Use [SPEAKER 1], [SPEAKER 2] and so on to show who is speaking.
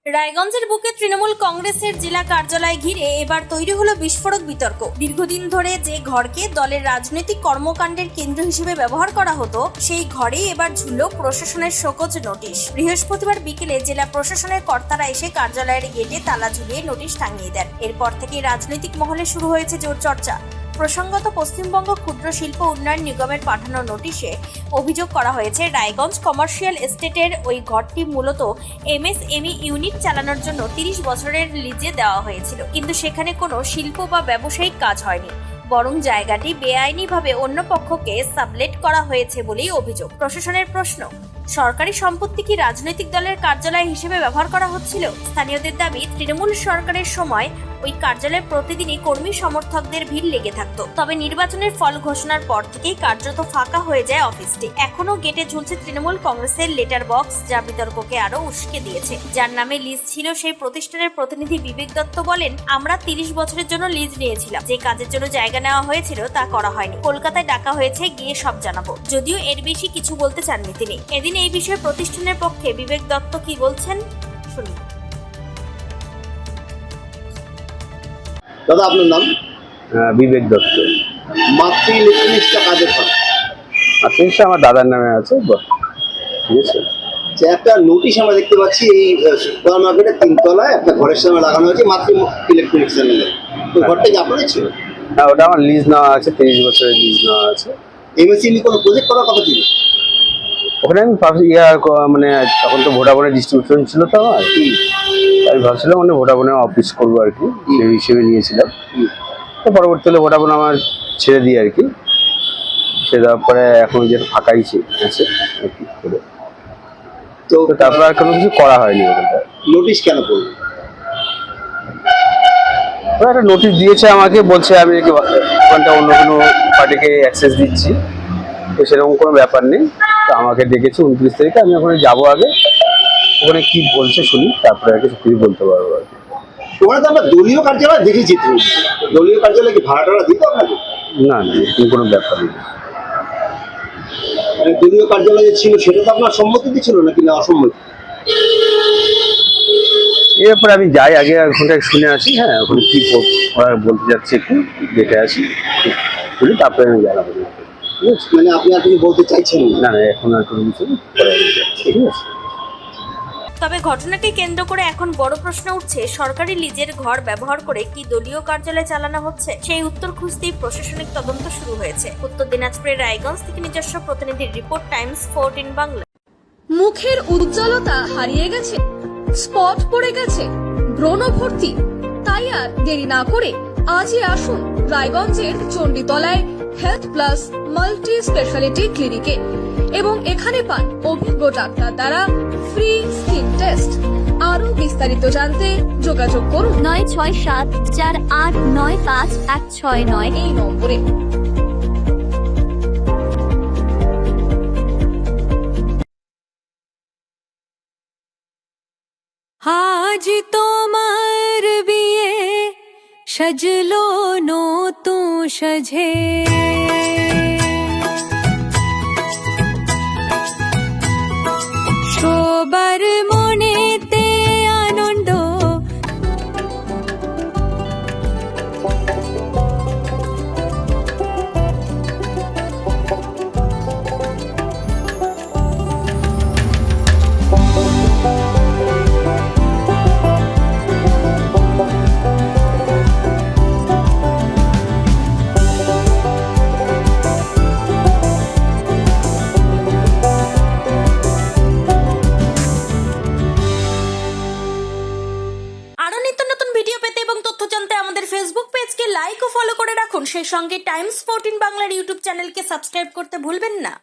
[SPEAKER 1] রায়গঞ্জের বুকে তৃণমূল কংগ্রেসের জেলা কার্যালয় ঘিরে এবার তৈরি হলো বিস্ফোরক বিতর্ক। দীর্ঘদিন ধরে যে ঘরকে দলের রাজনৈতিক কর্মকাণ্ডের কেন্দ্র হিসেবে ব্যবহার করা হতো, সেই ঘরেই এবার ঝুলল প্রশাসনের শোকজ নোটিশ। বৃহস্পতিবার বিকেলে জেলা প্রশাসনের কর্তারা এসে কার্যালয়ের গেটে তালা ঝুলিয়ে নোটিশ টাঙিয়ে দেন। এরপর থেকে রাজনৈতিক মহলে শুরু হয়েছে জোর চর্চা। প্রসঙ্গত, পশ্চিমবঙ্গ ক্ষুদ্র শিল্প উন্নয়ন নিগমের পাঠানো নোটিশে অভিযোগ করা হয়েছে, রায়গঞ্জ কমার্শিয়াল এস্টেটের ওই ঘরটি মূলত এমএসএমই ইউনিট চালানোর জন্য 30 বছরের লিজে দেওয়া হয়েছিল, কিন্তু সেখানে কোনো শিল্প বা ব্যবসায়িক কাজ হয়নি, বরং জায়গাটি বেআইনিভাবে অন্য পক্ষকে সাবলেট করা হয়েছে বলেই অভিযোগ। প্রশাসনের প্রশ্ন, সরকারি সম্পত্তি কি রাজনৈতিক দলের কার্যালয় হিসেবে ব্যবহার করা হচ্ছিল? স্থানীয়দের দাবি, তৃণমূল সরকারের সময় ওই কার্যালয়ে প্রতিদিনই কর্মী সমর্থকদের ভিড় লেগে থাকতো। তবে নির্বাচনের ফল ঘোষণার পর থেকেই কার্যত ফাঁকা হয়ে যায় অফিসটি। এখনো গেটে ঝুলছে তৃণমূল কংগ্রেসের লেটার বক্স, যা বিতর্ককে আরো উস্কে দিয়েছে। যার নামে লিজ ছিল, সেই প্রতিষ্ঠানের প্রতিনিধি বিবেক দত্ত বলেন, আমরা 30 বছরের জন্য লিজ নিয়েছিলাম, যে কাজের জন্য জায়গা নেওয়া হয়েছিল তা করা হয়নি। কলকাতায় ডাকা হয়েছে, গিয়ে সব জানাবো। যদিও এর বেশি কিছু বলতে চাননি তিনি। এদিন এই বিষয়ে প্রতিষ্ঠানের পক্ষে বিবেক দত্ত কি বলছেন শুনুন।
[SPEAKER 2] দাদা, আপনার নাম?
[SPEAKER 3] বিবেক দত্ত।
[SPEAKER 2] মাতৃ ইলেকট্রনিক্সটা কাজের ঘর?
[SPEAKER 3] জিনিসটা আমার দাদার নামে আছে, ঠিক আছে।
[SPEAKER 2] যে একটা নোটিশ আমরা দেখতে পাচ্ছি, এই সুপার মার্কেটের 3 তলায় একটা ঘরের সামনে লাগানো হয়েছে, মাতৃ ইলেকট্রনিক্স এর নামে। তো ঘরটা কি আপনাদের ছিল?
[SPEAKER 3] হ্যাঁ, ওটা আমার লিজ নেওয়া আছে, 30 বছরের লিজ নেওয়া আছে।
[SPEAKER 2] এমএসএমই কোনো প্রজেক্ট করার কথা ছিল?
[SPEAKER 3] ওখানে আমি মানে তখন তো ভোডাফোনের ডিস্ট্রিবিউশন ছিল, তো আমার আমি ভাবছিলাম মানে ভোডাফোনের অফিস করবো আর কি, সেই হিসেবে নিয়েছিলাম। তো পরবর্তীকালে ভোডাফোন আমার ছেড়ে দিই আর কি, সে দেওয়ার পরে এখন যে ফাঁকাই আছে আর কি করে। তো তারপর আর কোনো কিছু করা হয়নি। ওখানটা
[SPEAKER 2] নোটিশ কেন করবো?
[SPEAKER 3] ওরা একটা নোটিশ দিয়েছে আমাকে, বলছে আমি নাকি ওখানটা অন্য কোনো পার্টিকে অ্যাক্সেস দিচ্ছি, তো সেরকম কোনো ব্যাপার নেই। তো আমাকে ডেকেছে 29 তারিখে, আমি ওখানে যাবো, আগে ওখানে কি বলছে শুনি, তারপরে আর কি সব কিছু বলতে পারবো আর কি।
[SPEAKER 2] ওখানে তো আমরা দলীয় কার্যালয় দেখেছি, দলীয় কার্যালয় কি ভাড়া টাড়া দিত আপনাকে?
[SPEAKER 3] না না, এরকম কোনো ব্যাপার নেই।
[SPEAKER 2] মানে দলীয় কার্যালয় যে ছিল, সেটা তো আপনার সম্মতিতে ছিল নাকি না অসম্মতি?
[SPEAKER 3] এর ব্যাপারে আমি যাই আগে ওখানটা শুনে আসি। হ্যাঁ, ওখানে কি ওরা বলতে যাচ্ছে একটু দেখে আসি, শুনি তারপরে আমি জানাবো। ঠিক আছে,
[SPEAKER 2] মানে আপনি আর কিছু বলতে চাইছেন
[SPEAKER 3] না না, এখন আর কোনো কিছু ঠিক আছে।
[SPEAKER 1] তবে ঘটনাকে কেন্দ্র করে এখন বড় প্রশ্ন উঠছে, সরকারি লিজের ঘর ব্যবহার করে কি দলীয় কার্যালয় চালানো হচ্ছে? সেই উত্তর খুঁজতেই প্রশাসনিক তদন্ত শুরু হয়েছে। উত্তর দিনাজপুরের রায়গঞ্জ থেকে নিজস্ব প্রতিনিধির রিপোর্ট, টাইমস 14 বাংলা।
[SPEAKER 4] মুখের উজ্জ্বলতা হারিয়ে গেছে, স্পট পড়ে গেছে, ব্রণ ভর্তি, তাই আর দেরি না করে আজই আসুন রায়গঞ্জের চণ্ডীতলায় হেলথ প্লাস মাল্টি স্পেশালিটি ক্লিনিকে এবং এখানে পান অভিজ্ঞ ডাক্তার দ্বারা ফ্রি স্কিন টেস্ট। আরো বিস্তারিত জানতে যোগাযোগ করুন
[SPEAKER 5] 9674895169
[SPEAKER 4] এই নম্বরে।
[SPEAKER 5] আজ তোমার বিয়ে সাজলো নতুন সাজে, সবার মনেতে আনন্দ,
[SPEAKER 1] আরো নিত্য নতুন ভিডিও পেতে এবং তথ্য জানতে আমাদের ফেসবুক পেজকে লাইক ও ফলো করে রাখুন। সেই সঙ্গে টাইমস 14 বাংলার ইউটিউব চ্যানেলকে সাবস্ক্রাইব করতে ভুলবেন না।